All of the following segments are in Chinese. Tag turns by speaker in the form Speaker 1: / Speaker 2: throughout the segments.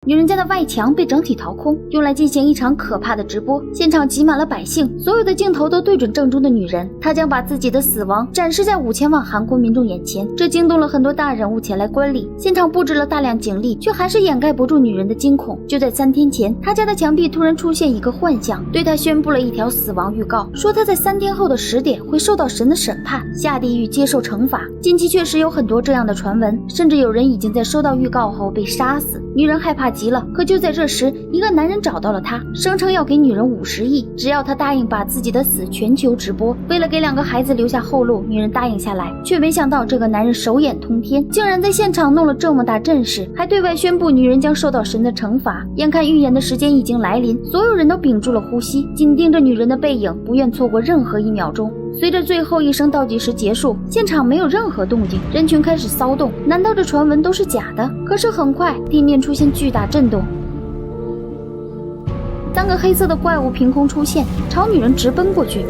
Speaker 1: 女人家的外墙被整体掏空，用来进行一场可怕的直播。现场挤满了百姓，所有的镜头都对准正中的女人，她将把自己的死亡展示在5000万韩国民众眼前，这惊动了很多大人物前来观礼。现场布置了大量警力，却还是掩盖不住女人的惊恐。就在3天前，她家的墙壁突然出现一个幻象，对她宣布了一条死亡预告，说她在3天后的10点会受到神的审判，下地狱接受惩罚。近期确实有很多这样的传闻，甚至有人已经在收到预告后被杀死。女人害怕极了，可就在这时，一个男人找到了她，声称要给女人50亿，只要她答应把自己的死全球直播。为了给2个孩子留下后路，女人答应下来，却没想到这个男人手眼通天，竟然在现场弄了这么大阵势，还对外宣布女人将受到神的惩罚。眼看预言的时间已经来临，所有人都屏住了呼吸，紧盯着女人的背影，不愿错过任何1秒钟。随着最后一声倒计时结束，现场没有任何动静，人群开始骚动。难道这传闻都是假的？可是很快，地面出现巨大震动，3个黑色的怪物凭空出现，朝女人直奔过去。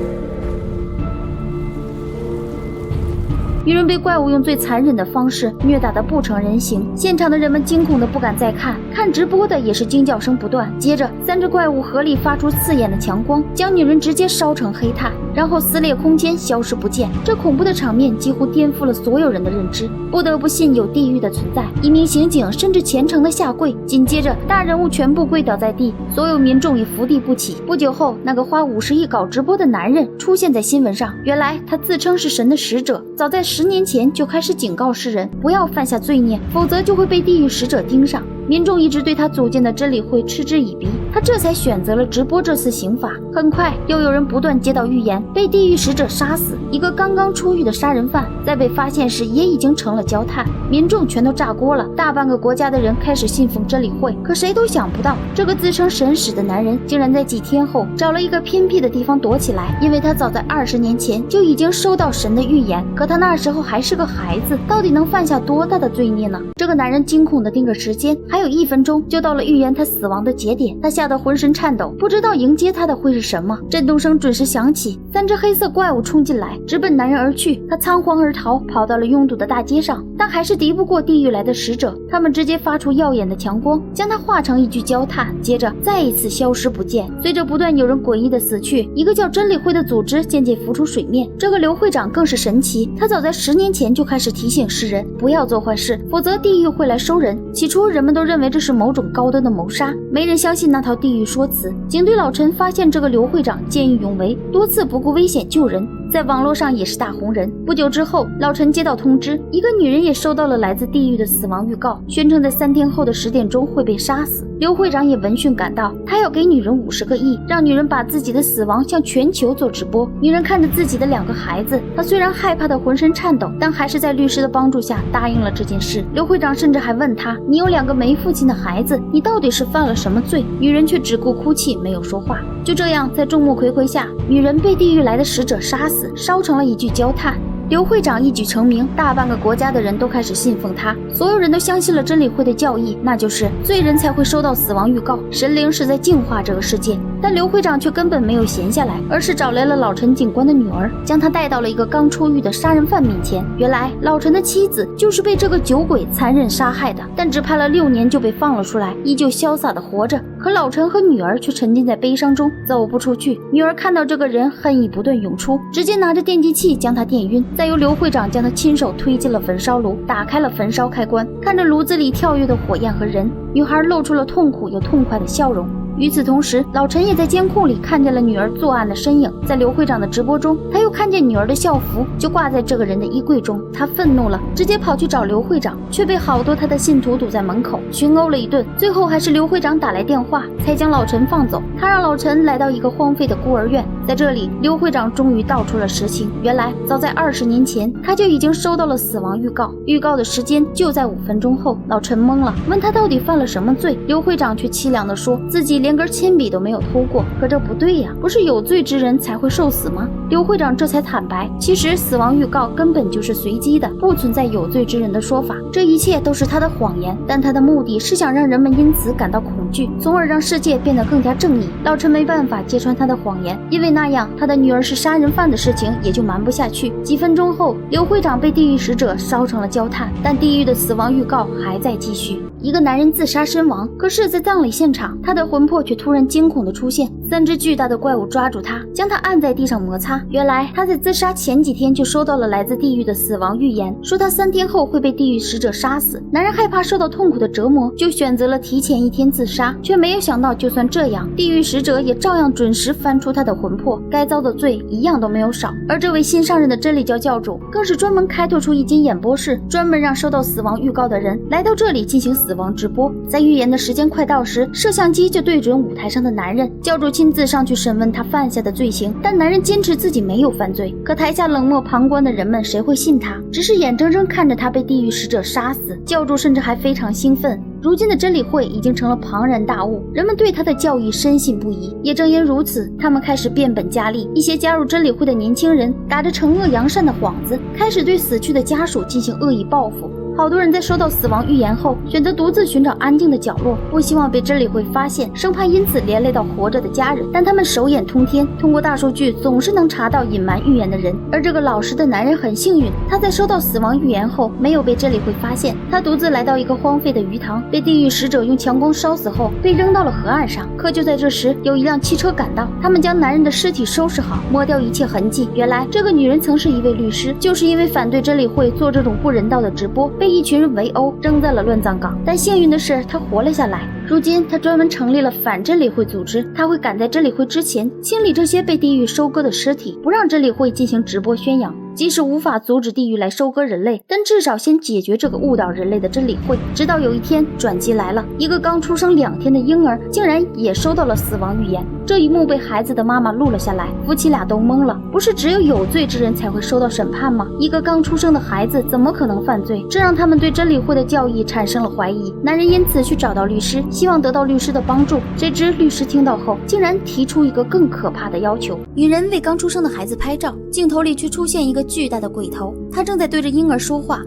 Speaker 1: 女人被怪物用最残忍的方式虐打得不成人形，现场的人们惊恐的不敢再看，看直播的也是惊叫声不断。接着3只怪物合力发出刺眼的强光，将女人直接烧成黑炭，然后撕裂空间消失不见。这恐怖的场面几乎颠覆了所有人的认知，不得不信有地狱的存在。一名刑警甚至虔诚的下跪，紧接着大人物全部跪倒在地，所有民众也伏地不起。不久后，那个花50亿搞直播的男人出现在新闻上，原来他自称是神的使者，早在10年前就开始警告世人不要犯下罪孽，否则就会被地狱使者盯上。民众一直对他组建的真理会嗤之以鼻，他这才选择了直播这次刑罚。很快又有人不断接到预言，被地狱使者杀死。一个刚刚出狱的杀人犯在被发现时也已经成了焦炭，民众全都炸锅了，大半个国家的人开始信奉真理会。可谁都想不到，这个自称神使的男人竟然在几天后找了一个偏僻的地方躲起来，因为他早在20年前就已经收到神的预言，可他那时候还是个孩子，到底能犯下多大的罪孽呢？这个男人惊恐地盯着时间，还有1分钟就到了预言他死亡的节点，他吓得浑身颤抖，不知道迎接他的会是什么。震动声准时响起，3只黑色怪物冲进来，直奔男人而去。他仓皇而逃，跑到了拥堵的大街上，但还是敌不过地狱来的使者，他们直接发出耀眼的强光，将他化成一具焦炭，接着再一次消失不见。随着不断有人诡异的死去，一个叫真理会的组织渐渐浮出水面。这个刘会长更是神奇，他早在10年前就开始提醒世人不要做坏事，否则地狱会来收人。起初人们都认为这是某种高端的谋杀，没人相信那套地狱说辞。警队老陈发现这个刘会长见义勇为，多次不顾危险救人，在网络上也是大红人。不久之后，老陈接到通知，一个女人也收到了来自地狱的死亡预告，宣称在3天后的10点钟会被杀死。刘会长也闻讯赶到，他要给女人50个亿，让女人把自己的死亡向全球做直播。女人看着自己的2个孩子，她虽然害怕的浑身颤抖，但还是在律师的帮助下答应了这件事。刘会长甚至还问他，你有2个没父亲的孩子，你到底是犯了什么罪？女人却只顾哭泣，没有说话。就这样，在众目睽睽下，女人被地狱来的使者杀死，烧成了一具焦炭。刘会长一举成名，大半个国家的人都开始信奉他，所有人都相信了真理会的教义，那就是罪人才会收到死亡预告，神灵是在净化这个世界。但刘会长却根本没有闲下来，而是找来了老陈警官的女儿，将她带到了一个刚出狱的杀人犯面前。原来老陈的妻子就是被这个酒鬼残忍杀害的，但只判了6年就被放了出来，依旧潇洒的活着。可老陈和女儿却沉浸在悲伤中走不出去。女儿看到这个人，恨意不断涌出，直接拿着电击器将他电晕，再由刘会长将他亲手推进了焚烧炉，打开了焚烧开关。看着炉子里跳跃的火焰和人，女孩露出了痛苦又痛快的笑容。与此同时，老陈也在监控里看见了女儿作案的身影。在刘会长的直播中，他又看见女儿的校服就挂在这个人的衣柜中，他愤怒了，直接跑去找刘会长，却被好多他的信徒堵在门口群殴了一顿。最后还是刘会长打来电话才将老陈放走。他让老陈来到一个荒废的孤儿院，在这里刘会长终于道出了实情。原来早在20年前，他就已经收到了死亡预告，预告的时间就在5分钟后。老陈懵了，问他到底犯了什么罪。刘会长却凄凉地说，自己连根铅笔都没有偷过。可这不对呀，不是有罪之人才会受死吗？刘会长这才坦白，其实死亡预告根本就是随机的，不存在有罪之人的说法，这一切都是他的谎言。但他的目的是想让人们因此感到恐惧，从而让世界变得更加正义。老陈没办法揭穿他的谎言，因为那样他的女儿是杀人犯的事情也就瞒不下去。几分钟后，刘会长被地狱使者烧成了焦炭，但地狱的死亡预告还在继续。一个男人自杀身亡，可是在葬礼现场，他的魂魄却突然惊恐地出现，3只巨大的怪物抓住他，将他按在地上摩擦。原来他在自杀前几天就收到了来自地狱的死亡预言，说他3天后会被地狱使者杀死。男人害怕受到痛苦的折磨，就选择了提前1天自杀，却没有想到就算这样，地狱使者也照样准时翻出他的魂魄，该遭的罪一样都没有少。而这位新上任的真理教教主更是专门开拓出一间演播室，专门让收到死亡预告的人来到这里进行死亡直播。在预言的时间快到时，摄像机就对准舞台上的男人，教主亲自上去审问他犯下的罪行，但男人坚持自己没有犯罪。可台下冷漠旁观的人们谁会信他，只是眼睁睁看着他被地狱使者杀死。教主甚至还非常兴奋，如今的真理会已经成了庞然大物，人们对他的教义深信不疑。也正因如此，他们开始变本加厉，一些加入真理会的年轻人打着惩恶扬善的幌子，开始对死去的家属进行恶意报复。好多人在收到死亡预言后，选择独自寻找安静的角落，不希望被真理会发现，生怕因此连累到活着的家人。但他们手眼通天，通过大数据总是能查到隐瞒预言的人。而这个老实的男人很幸运，他在收到死亡预言后没有被真理会发现。他独自来到一个荒废的鱼塘，被地狱使者用强光烧死后，被扔到了河岸上。可就在这时，有一辆汽车赶到，他们将男人的尸体收拾好，抹掉一切痕迹。原来这个女人曾是一位律师，就是因为反对真理会做这种不人道的直播，被一群人围殴，扔在了乱葬岗。但幸运的是，她活了下来。如今她专门成立了反真理会组织，她会赶在真理会之前清理这些被地狱收割的尸体，不让真理会进行直播宣扬。即使无法阻止地狱来收割人类，但至少先解决这个误导人类的真理会。直到有一天，转机来了，一个刚出生2天的婴儿竟然也收到了死亡预言。这一幕被孩子的妈妈录了下来，夫妻俩都懵了。不是只有有罪之人才会受到审判吗？一个刚出生的孩子怎么可能犯罪？这让他们对真理会的教义产生了怀疑。男人因此去找到律师，希望得到律师的帮助。谁知律师听到后，竟然提出一个更可怕的要求：女人为刚出生的孩子拍照，镜头里却出现一个巨大的鬼头，他正在对着婴儿说话。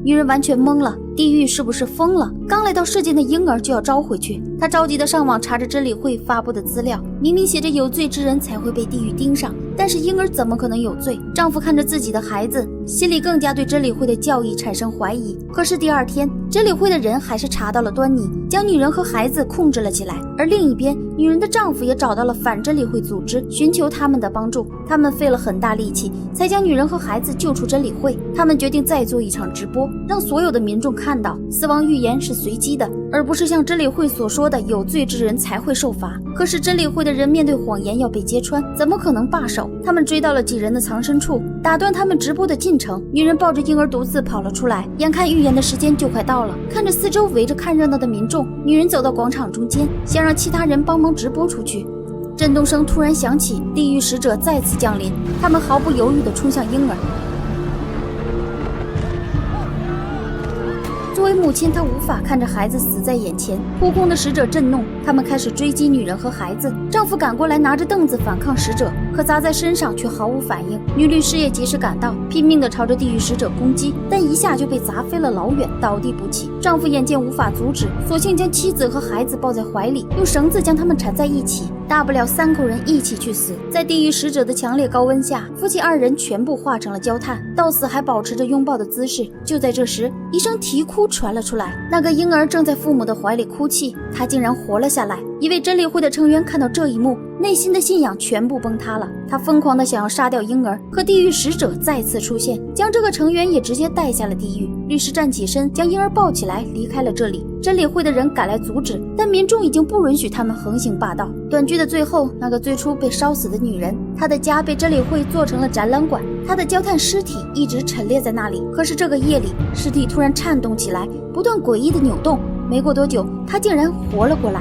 Speaker 1: 女人完全懵了，地狱是不是疯了？刚来到世界的婴儿就要招回去。她着急地上网查着真理会发布的资料，明明写着有罪之人才会被地狱盯上，但是婴儿怎么可能有罪？丈夫看着自己的孩子，心里更加对真理会的教义产生怀疑。可是第2天，真理会的人还是查到了端倪，将女人和孩子控制了起来。而另一边，女人的丈夫也找到了反真理会组织，寻求他们的帮助。他们费了很大力气，才将女人和孩子救出真理会。他们决定再做一场直播，让所有的民众看到死亡预言是随机的，而不是像真理会所说的有罪之人才会受罚。可是真理会的人面对谎言要被揭穿，怎么可能罢手？他们追到了几人的藏身处，打断他们直播的进程。女人抱着婴儿独自跑了出来，眼看预言的时间就快到了，看着四周围着看热闹的民众，女人走到广场中间，想让其他人帮忙直播出去。震动声突然响起，地狱使者再次降临，他们毫不犹豫地冲向婴儿。作为母亲，她无法看着孩子死在眼前。扑空的使者震怒，他们开始追击女人和孩子。丈夫赶过来，拿着凳子反抗使者，可砸在身上却毫无反应。女律师也及时赶到，拼命地朝着地狱使者攻击，但一下就被砸飞了老远，倒地不起。丈夫眼见无法阻止，索性将妻子和孩子抱在怀里，用绳子将他们缠在一起，大不了3口人一起去死。在地狱使者的强烈高温下，夫妻2人全部化成了焦炭，到死还保持着拥抱的姿势。就在这时，一声啼哭传了出来，那个婴儿正在父母的怀里哭泣，他竟然活了下来。一位真理会的成员看到这一幕，内心的信仰全部崩塌了。他疯狂地想要杀掉婴儿，可地狱使者再次出现，将这个成员也直接带下了地狱。律师站起身，将婴儿抱起来，离开了这里。真理会的人赶来阻止，但民众已经不允许他们横行霸道。短剧的最后，那个最初被烧死的女人，她的家被真理会做成了展览馆，她的焦炭尸体一直陈列在那里。可是这个夜里，尸体突然颤动起来，不断诡异的扭动。没过多久，她竟然活了过来。